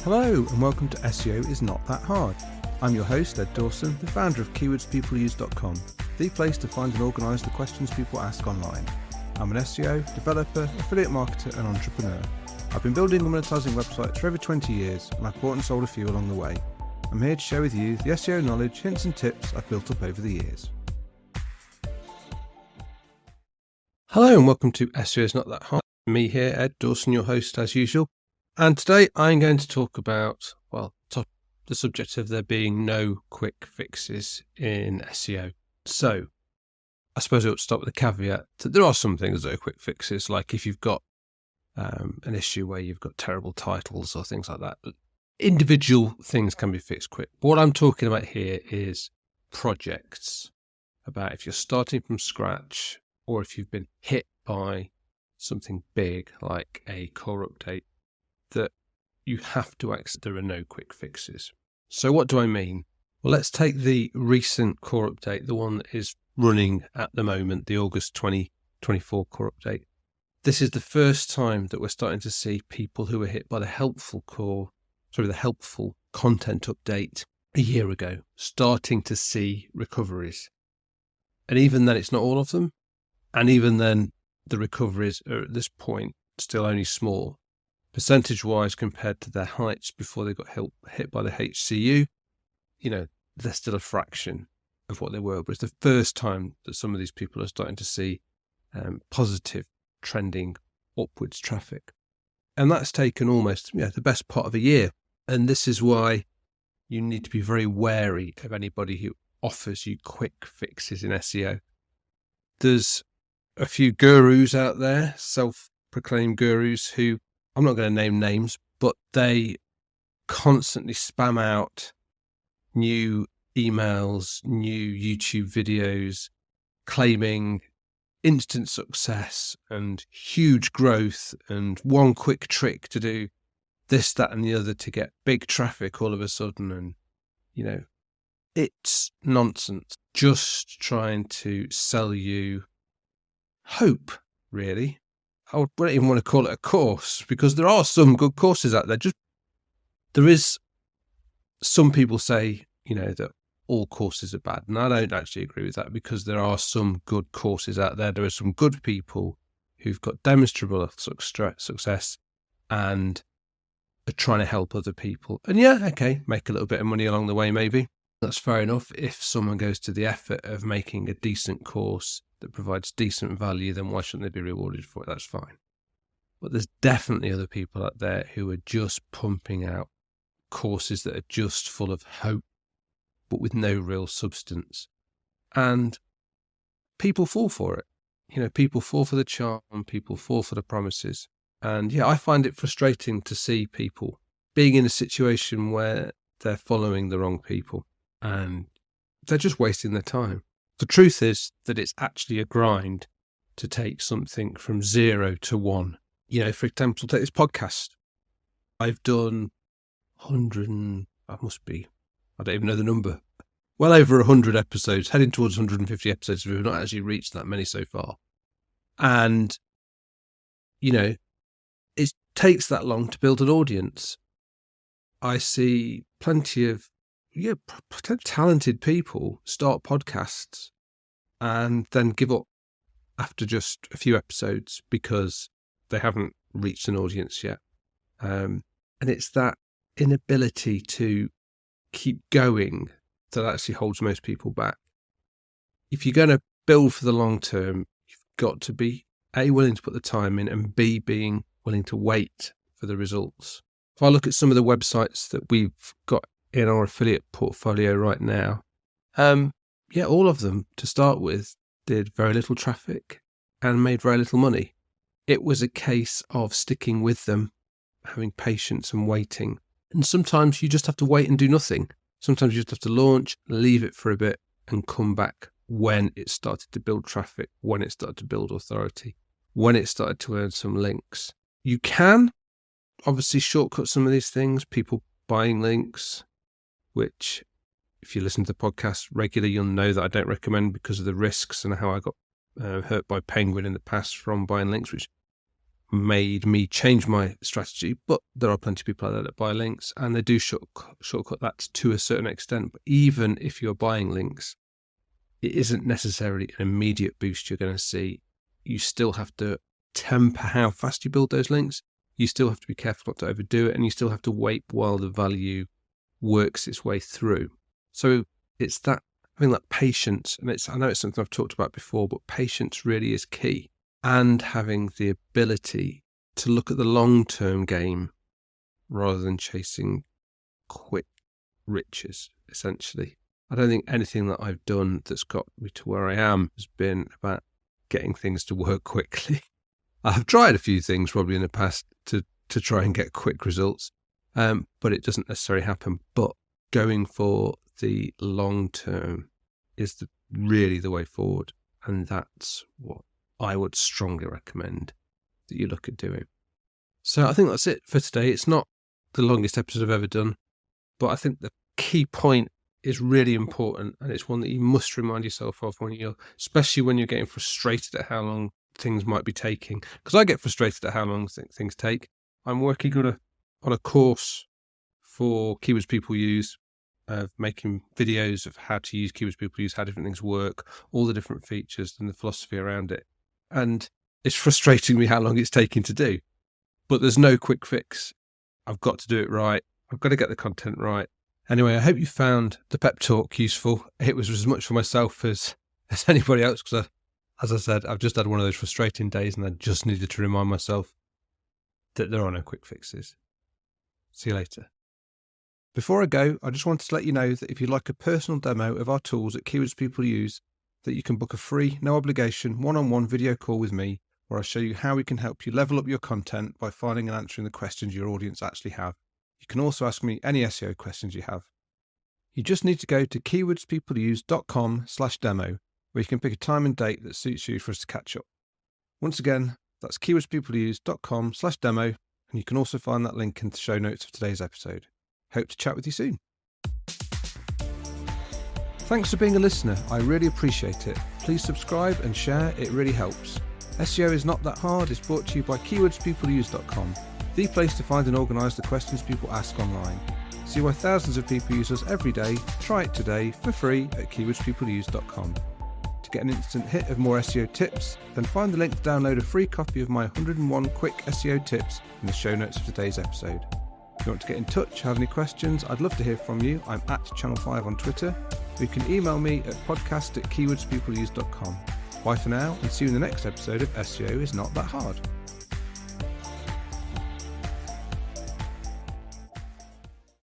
Hello and welcome to SEO is Not That Hard. I'm your host, Ed Dawson, the founder of keywordspeopleuse.com, the place to find and organise the questions people ask online. I'm an SEO, developer, affiliate marketer and entrepreneur. I've been building and monetising websites for over 20 years and I've bought and sold a few along the way. I'm here to share with you the SEO knowledge, hints and tips I've built up over the years. Hello and welcome to SEO is Not That Hard. Me here, Ed Dawson, your host as usual. And today I'm going to talk about, the subject of there being no quick fixes in SEO. So I suppose I ought to start with a caveat that there are some things that are quick fixes, like if you've got an issue where you've got terrible titles or things like that. Individual things can be fixed quick. But what I'm talking about here is projects, about if you're starting from scratch or if you've been hit by something big like a core update, that you have to accept there are no quick fixes. So what do I mean? Well, let's take the recent core update, the one that is running at the moment, the August 2024 core update. This is the first time that we're starting to see people who were hit by the helpful content update a year ago, starting to see recoveries. And even then, it's not all of them. And even then, the recoveries are at this point still only small. Percentage-wise, compared to their heights before they got hit by the HCU, they're still a fraction of what they were. But it's the first time that some of these people are starting to see positive trending upwards traffic. And that's taken almost the best part of a year. And this is why you need to be very wary of anybody who offers you quick fixes in SEO. There's a few gurus out there, self-proclaimed gurus, who I'm not going to name names, but they constantly spam out new emails, new YouTube videos, claiming instant success and huge growth and one quick trick to do this, that, and the other to get big traffic all of a sudden. And, it's nonsense. Just trying to sell you hope, really. I wouldn't even want to call it a course, because there are some good courses out there. There is some people say, that all courses are bad. And I don't actually agree with that, because there are some good courses out there. There are some good people who've got demonstrable success and are trying to help other people. And make a little bit of money along the way, maybe. That's fair enough. If someone goes to the effort of making a decent course that provides decent value, then why shouldn't they be rewarded for it? That's fine. But there's definitely other people out there who are just pumping out courses that are just full of hope, but with no real substance. And people fall for it. People fall for the charm, people fall for the promises. And I find it frustrating to see people being in a situation where they're following the wrong people and they're just wasting their time. The truth is that it's actually a grind to take something from 0 to 1. For example, take this podcast. I've done I don't even know the number, well over 100 episodes, heading towards 150 episodes. We've not actually reached that many so far. And, it takes that long to build an audience. I see plenty of talented people start podcasts and then give up after just a few episodes because they haven't reached an audience yet. And it's that inability to keep going that actually holds most people back. If you're going to build for the long term, you've got to be A, willing to put the time in, and B, being willing to wait for the results. If I look at some of the websites that we've got in our affiliate portfolio right now, all of them to start with did very little traffic and made very little money. It was a case of sticking with them, having patience and waiting. And sometimes you just have to wait and do nothing. Sometimes you just have to launch, leave it for a bit and come back when it started to build traffic, when it started to build authority, when it started to earn some links. You can obviously shortcut some of these things, people buying links, which if you listen to the podcast regularly, you'll know that I don't recommend because of the risks and how I got hurt by Penguin in the past from buying links, which made me change my strategy, but there are plenty of people out there that buy links, and they do shortcut that to a certain extent. But even if you're buying links, it isn't necessarily an immediate boost you're going to see. You still have to temper how fast you build those links. You still have to be careful not to overdo it, and you still have to wait while the value works its way through. So it's that having that patience, and I know it's something I've talked about before, but patience really is key, and having the ability to look at the long-term game rather than chasing quick riches, essentially. I don't think anything that I've done that's got me to where I am has been about getting things to work quickly. I've tried a few things probably in the past to try and get quick results, but it doesn't necessarily happen. But going for the long term is really the way forward, and that's what I would strongly recommend that you look at doing. So I think that's it for today. It's not the longest episode I've ever done, but I think the key point is really important, and it's one that you must remind yourself of especially when you're getting frustrated at how long things might be taking. Because I get frustrated at how long things take. I'm working on a course for keywords people use, of making videos of how to use keywords people use, how different things work, all the different features and the philosophy around it. And it's frustrating me how long it's taking to do. But there's no quick fix. I've got to do it right. I've got to get the content right. Anyway, I hope you found the pep talk useful. It was as much for myself as anybody else, because as I said, I've just had one of those frustrating days, and I just needed to remind myself that there are no quick fixes. See you later. Before I go, I just wanted to let you know that if you'd like a personal demo of our tools at Keywords People Use, that you can book a free, no obligation, one-on-one video call with me, where I'll show you how we can help you level up your content by finding and answering the questions your audience actually have. You can also ask me any SEO questions you have. You just need to go to keywordspeopleuse.com/demo, where you can pick a time and date that suits you for us to catch up. Once again, that's keywordspeopleuse.com/demo, and you can also find that link in the show notes of today's episode. Hope to chat with you soon. Thanks for being a listener. I really appreciate it. Please subscribe and share. It really helps. SEO is not that hard. It's brought to you by keywordspeopleuse.com, the place to find and organise the questions people ask online. See why thousands of people use us every day. Try it today for free at keywordspeopleuse.com. To get an instant hit of more SEO tips, then find the link to download a free copy of my 101 quick SEO tips in the show notes of today's episode. If you want to get in touch, have any questions, I'd love to hear from you. I'm at Channel5 on Twitter. You can email me at podcast@keywordspeopleuse.com. Bye for now, and see you in the next episode of SEO is Not That Hard.